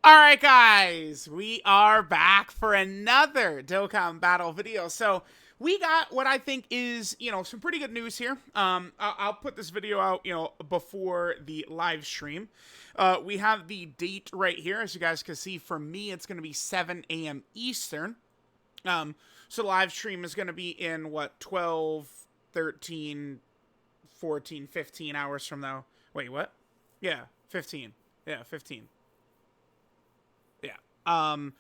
Alright guys, we are back for another Dokkan battle video. So we got what I think is, some pretty good news here. I'll put this video out, before the live stream. We have the date right here. As you guys can see, for me, it's going to be 7 a.m. Eastern. So the live stream is going to be in, 12, 13, 14, 15 hours from now. Wait, what? Yeah, 15. Yeah, 15. Yeah. I'm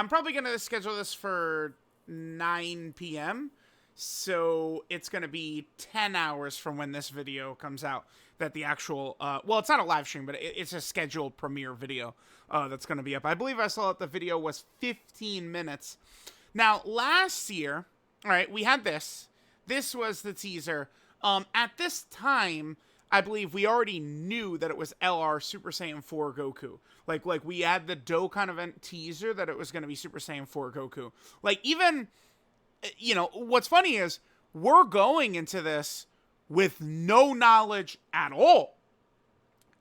probably going to schedule this for 9 p.m. So it's going to be 10 hours from when this video comes out that the actual, well, it's not a live stream, but it's a scheduled premiere video that's going to be up. I believe I saw that the video was 15 minutes. Now, last year, all right, we had this. This was the teaser. At this time, I believe we already knew that it was LR Super Saiyan 4 Goku. Like we had the Dokkan event teaser that it was going to be Super Saiyan 4 Goku. Like, even, what's funny is we're going into this with no knowledge at all.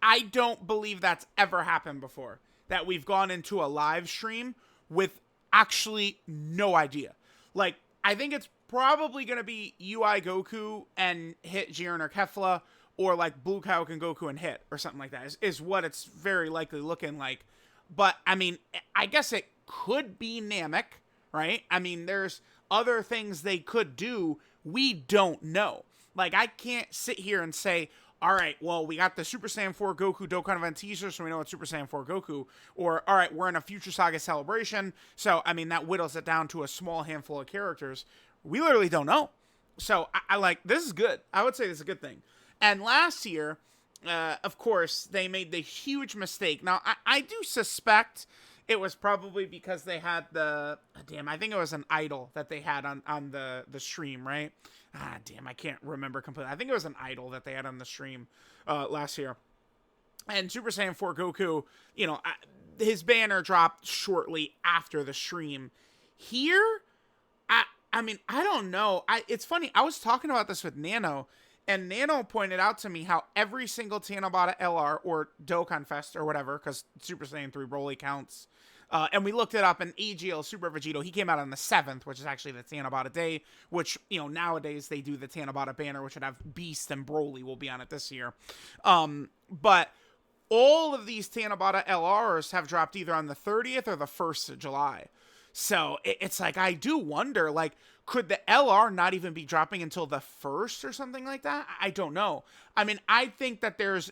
I don't believe that's ever happened before. That we've gone into a live stream with actually no idea. Like, I think it's probably going to be UI Goku and hit Jiren or Kefla, or like Blue Kaioken Goku and hit, or something like that, is what it's very likely looking like. But, I mean, I guess it could be Namek, right? I mean, there's other things they could do. We don't know. Like, I can't sit here and say, all right, well, we got the Super Saiyan 4 Goku Dokkan event teaser, so we know it's Super Saiyan 4 Goku. Or, all right, we're in a Future Saga celebration, so, I mean, that whittles it down to a small handful of characters. We literally don't know. So, I like, this is good. I would say this is a good thing. And last year, of course, they made the huge mistake. Now, I do suspect it was probably because they had I think it was an idol that they had on the stream, right? I can't remember completely. I think it was an idol that they had on the stream last year. And Super Saiyan 4 Goku, his banner dropped shortly after the stream. Here, I mean, I don't know. It's funny. I was talking about this with Nano, and Nano pointed out to me how every single TANABATA LR or Dokkan Fest or whatever, because Super Saiyan 3 Broly counts, and we looked it up, and AGL Super Vegito, he came out on the 7th, which is actually the TANABATA day, which, nowadays they do the TANABATA banner, which would have Beast and Broly will be on it this year. But all of these TANABATA LRs have dropped either on the 30th or the 1st of July. So it's like, I do wonder, like, could the LR not even be dropping until the 1st or something like that? I don't know. I mean, I think that there's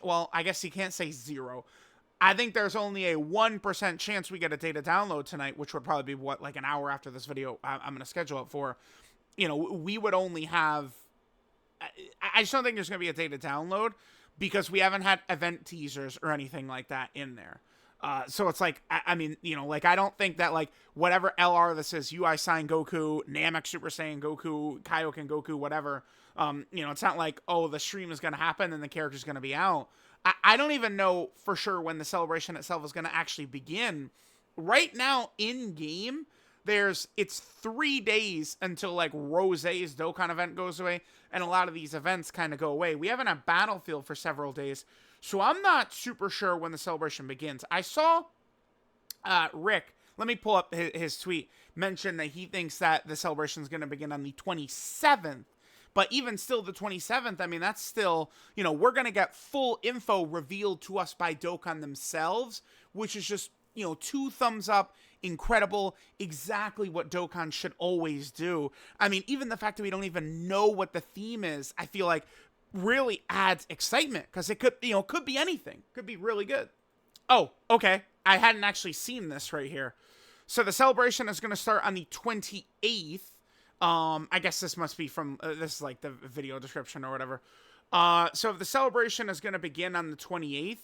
well, I guess you can't say zero. I think there's only a 1% chance we get a data download tonight, which would probably be, like an hour after this video I'm going to schedule it for. We would only have... I just don't think there's going to be a data download because we haven't had event teasers or anything like that in there. So it's like, I mean, I don't think that, like, whatever LR this is, UI Sign Goku, Namek Super Saiyan Goku, Kaioken Goku, whatever, it's not like, oh, the stream is going to happen and the character's going to be out. I don't even know for sure when the celebration itself is going to actually begin. Right now, in-game, it's 3 days until, like, Rose's Dokkan event goes away, and a lot of these events kind of go away. We haven't had Battlefield for several days, so I'm not super sure when the celebration begins. I saw Rick, let me pull up his tweet, mention that he thinks that the celebration is going to begin on the 27th. But even still, the 27th, I mean, that's still, we're going to get full info revealed to us by Dokkan themselves, which is just, 2 thumbs up, incredible, exactly what Dokkan should always do. I mean, even the fact that we don't even know what the theme is, I feel like really adds excitement, because it could, could be anything. Could be really good. Oh, okay. I hadn't actually seen this right here. So the celebration is going to start on the 28th. I guess this must be from, this is like the video description or whatever. So if the celebration is going to begin on the 28th,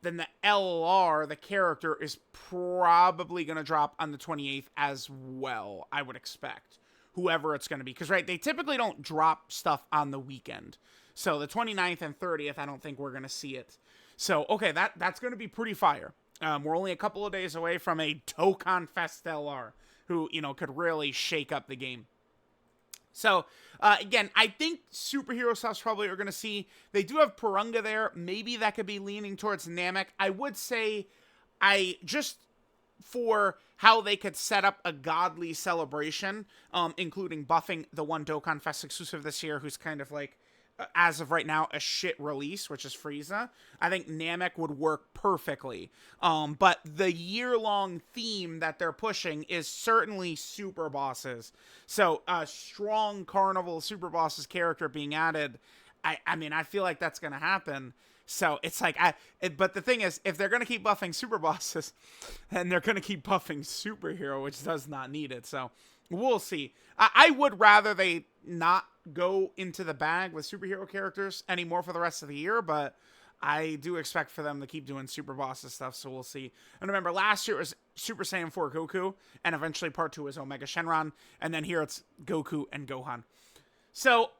then the LR, the character, is probably going to drop on the 28th as well, I would expect. Whoever it's going to be. Because, right, they typically don't drop stuff on the weekend. So the 29th and 30th, I don't think we're going to see it. So, okay, that's going to be pretty fire. We're only a couple of days away from a Dokkan Fest LR, who, could really shake up the game. So, again, I think superhero stuff's probably we're going to see. They do have Purunga there. Maybe that could be leaning towards Namek. I would say I just for how they could set up a godly celebration, including buffing the one Dokkan Fest exclusive this year, who's kind of like, as of right now, a shit release, which is Frieza. I think Namek would work perfectly. But the year-long theme that they're pushing is certainly Super Bosses. So a strong Carnival Super Bosses character being added, I mean, I feel like that's going to happen. So it's like, but the thing is, if they're going to keep buffing Super Bosses, then they're going to keep buffing Superhero, which does not need it. So we'll see. I would rather they not go into the bag with superhero characters anymore for the rest of the year, but I do expect for them to keep doing Super Bosses stuff, so we'll see. And remember, last year it was Super Saiyan 4 Goku, and eventually part 2 was Omega Shenron, and then here it's Goku and Gohan. So,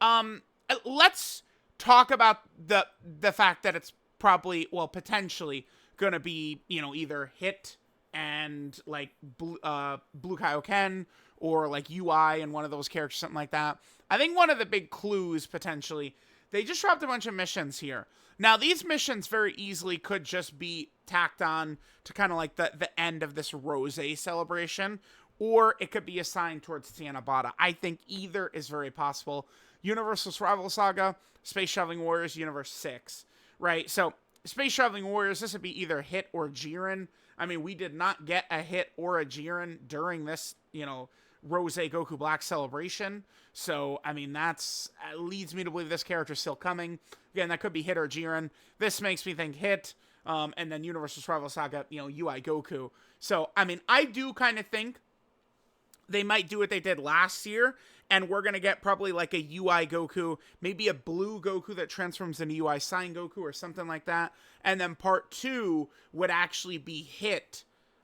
let's talk about the fact that it's probably, well, potentially gonna be, you know, either Hit and like Blue Kaioken, or like UI and one of those characters, something like that. I think one of the big clues, potentially, they just dropped a bunch of missions here. Now, these missions very easily could just be tacked on to kind of like the end of this Rose celebration, or it could be assigned towards TANABATA. I think either is very possible. Universal Survival Saga, Space Traveling Warriors, Universe 6, right? So, Space Traveling Warriors, this would be either Hit or Jiren. I mean, we did not get a Hit or a Jiren during this, you know, Rose Goku Black celebration. So, I mean, that's leads me to believe this character is still coming. Again, that could be Hit or Jiren. This makes me think Hit, and then Universal Survival Saga, you know, UI Goku. So, I mean, I do kind of think they might do what they did last year, and we're going to get probably like a UI Goku, maybe a blue Goku that transforms into UI Sign Goku or something like that. And then part 2 would actually be Hit,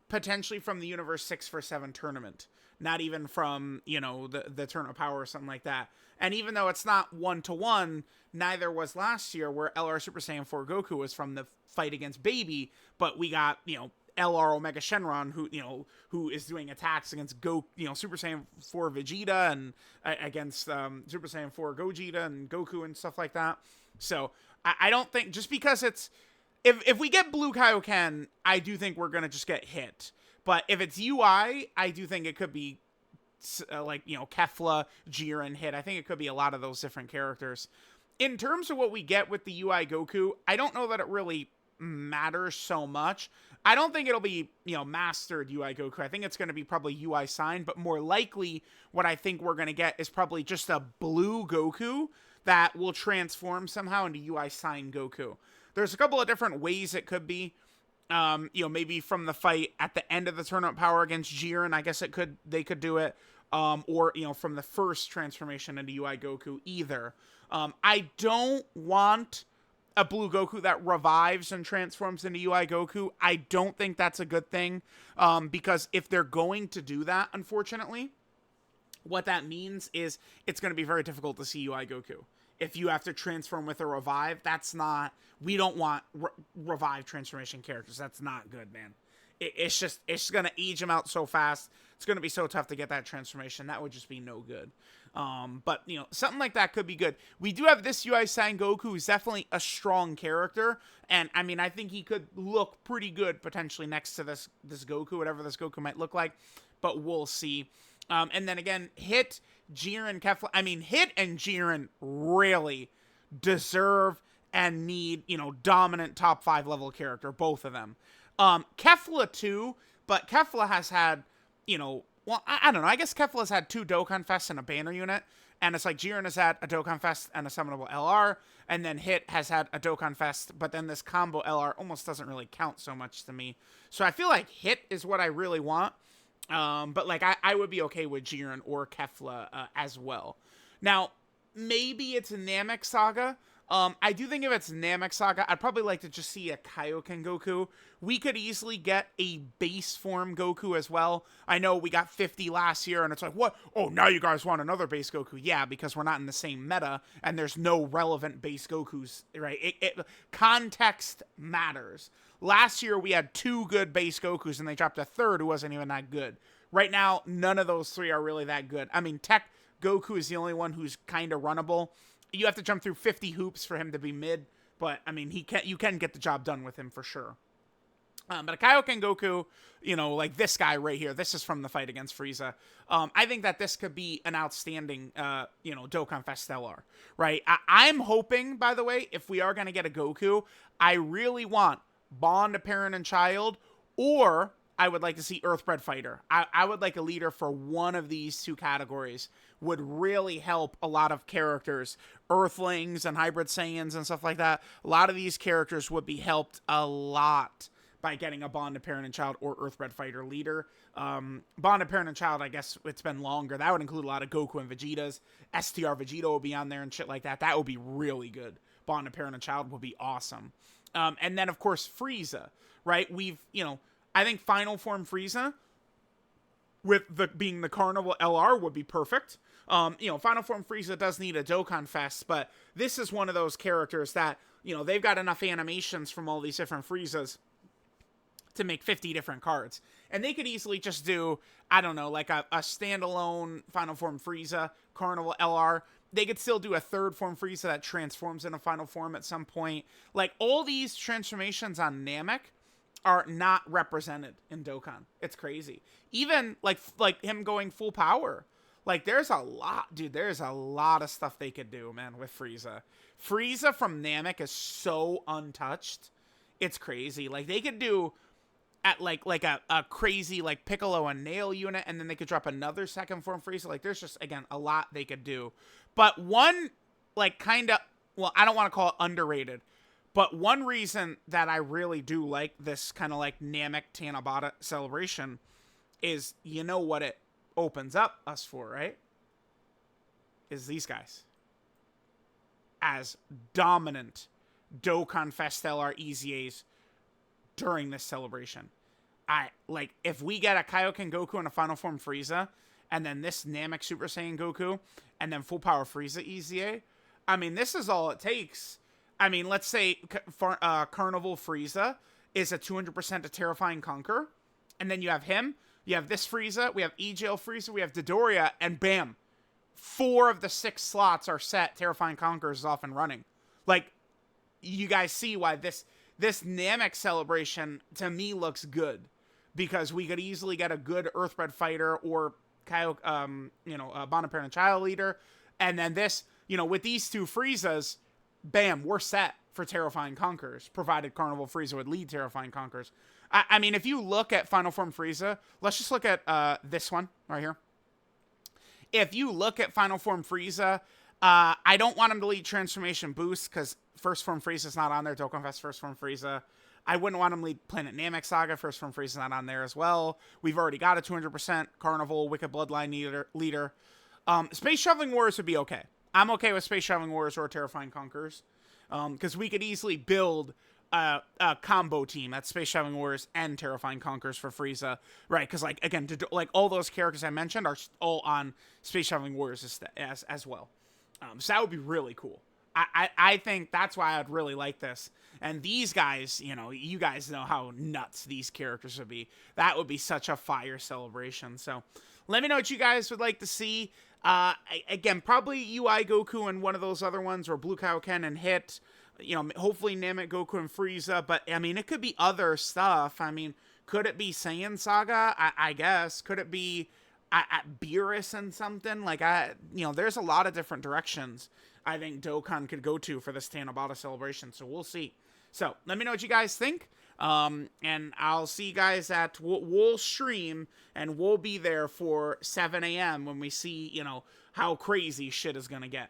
potentially from the Universe 6 for 7 tournament. Not even from, you know, the Tournament of Power or something like that. And even though it's not 1-to-1, neither was last year where LR Super Saiyan 4 Goku was from the fight against Baby, but we got, you know, LR Omega Shenron, who is doing attacks against Super Saiyan 4 Vegeta and against Super Saiyan 4 Gogeta and Goku and stuff like that. So I don't think, just because it's, if we get Blue Kaioken, I do think we're gonna just get Hit. But if it's UI, I do think it could be like, you know, Kefla, Jiren, Hit. I think it could be a lot of those different characters. In terms of what we get with the UI Goku, I don't know that it really matters so much. I don't think it'll be, you know, mastered UI Goku. I think it's going to be probably UI Sign, but more likely what I think we're going to get is probably just a blue Goku that will transform somehow into UI Sign Goku. There's a couple of different ways it could be. You know, maybe from the fight at the end of the Tournament Power against Jiren, I guess they could do it. Or, you know, from the first transformation into UI Goku either. I don't want a blue Goku that revives and transforms into UI Goku. I don't think that's a good thing. Because if they're going to do that, unfortunately, what that means is it's going to be very difficult to see UI Goku. If you have to transform with a revive, that's not, we don't want revive transformation characters. That's not good, man. It's just going to age them out so fast. It's going to be so tough to get that transformation. That would just be no good. But, you know, something like that could be good. We do have this UI Sign Goku, who's definitely a strong character. And, I mean, I think he could look pretty good potentially next to this Goku, whatever this Goku might look like. But we'll see. And then again, Hit, Jiren, Kefla. I mean, Hit and Jiren really deserve and need, you know, dominant top 5 level character, both of them. Kefla too, but Kefla has had, you know, well, I don't know. I guess Kefla has had 2 Dokkan Fests and a banner unit. And it's like Jiren has had a Dokkan Fest and a summonable LR. And then Hit has had a Dokkan Fest, but then this combo LR almost doesn't really count so much to me. So I feel like Hit is what I really want. But like I would be okay with Jiren or Kefla as well. Now, maybe it's Namek Saga. I do think if it's Namek Saga, I'd probably like to just see a Kaioken Goku. We could easily get a base form Goku as well. I know we got 50 last year, and it's like, what? Oh, now you guys want another base Goku? Yeah, because we're not in the same meta, and there's no relevant base Gokus, right? Context matters. Last year, we had 2 good base Gokus, and they dropped a third who wasn't even that good. Right now, none of those 3 are really that good. I mean, Tech Goku is the only one who's kind of runnable. You have to jump through 50 hoops for him to be mid, but, I mean, you can get the job done with him for sure. But a Kaioken Goku, like this guy right here, this is from the fight against Frieza. I think that this could be an outstanding, Dokkan Fest LR, right? I'm hoping, by the way, if we are going to get a Goku, I really want Bond, a Parent and Child, or I would like to see Earthbred Fighter. I would like a leader for one of these two categories. Would really help a lot of characters, Earthlings and Hybrid Saiyans and stuff like that. A lot of these characters would be helped a lot by getting a Bond, a Parent and Child, or Earthbred Fighter leader. Bond, a Parent and Child, I guess it's been longer. That would include a lot of Goku and Vegetas. STR Vegeta will be on there and shit like that. That would be really good. Bond, a Parent and Child would be awesome. And then, of course, Frieza, right? I think Final Form Frieza, with being the Carnival LR, would be perfect. Final Form Frieza does need a Dokkan Fest, but this is one of those characters that, they've got enough animations from all these different Friezas to make 50 different cards. And they could easily just do, I don't know, like a standalone Final Form Frieza, Carnival LR. They could still do a third form Frieza that transforms into Final Form at some point. Like, all these transformations on Namek are not represented in Dokkan. It's crazy. Even, like him going full power. Like, there's a lot, dude, there's a lot of stuff they could do, man, with Frieza. Frieza from Namek is so untouched. It's crazy. Like, they could do at like a crazy like Piccolo and Nail unit, and then they could drop another second form Frieza. Like, there's just, again, a lot they could do. But one, like, kind of, well, I don't want to call it underrated, but one reason that I really do like this kind of like Namek Tanabata celebration is, what it opens up us for, right? Is these guys as dominant Dokkan Fest LR EZAs during this celebration. If we get a Kaioken Goku and a Final Form Frieza, and then this Namek Super Saiyan Goku, and then Full Power Frieza EZA, I mean, this is all it takes. I mean, let's say Carnival Frieza is a 200% to Terrifying Conquer, and then you have him, you have this Frieza, we have E-Jail Frieza, we have Dodoria, and bam, 4 of the 6 slots are set. Terrifying Conquer is off and running. Like, you guys see why this Namek celebration, to me, looks good. Because we could easily get a good Earthbred Fighter or Bond, a Parent and Child leader. And then this, with these 2 Friezas, bam, we're set for Terrifying Conquerors, provided Carnival Frieza would lead Terrifying Conquerors. I mean, if you look at Final Form Frieza, let's just look at this one right here. If you look at Final Form Frieza, I don't want him to lead Transformation Boost, because First Form Frieza's not on there. Dokkan Fest First Form Frieza. I wouldn't want him to lead Planet Namek Saga. First Form Frieza's not on there as well. We've already got a 200% Carnival Wicked Bloodline leader. Space Traveling Wars would be okay. I'm okay with Space Traveling Wars or Terrifying Conquerors, because we could easily build a combo team that's Space Traveling Wars and Terrifying Conquerors for Frieza, right? Because, like, again, all those characters I mentioned are all on Space Traveling Wars as well. So that would be really cool. I think that's why I'd really like this. And these guys, you guys know how nuts these characters would be. That would be such a fire celebration. So let me know what you guys would like to see. Again, probably UI Goku and one of those other ones, or Blue Kaioken and Hit. Hopefully Namek Goku and Frieza. But, I mean, it could be other stuff. I mean, could it be Saiyan Saga? I guess. Could it be Beerus and something? Like, there's a lot of different directions I think Dokkan could go to for this Tanabata celebration. So we'll see. So let me know what you guys think. And I'll see you guys we'll stream, and we'll be there for 7 a.m. when we see, how crazy shit is going to get.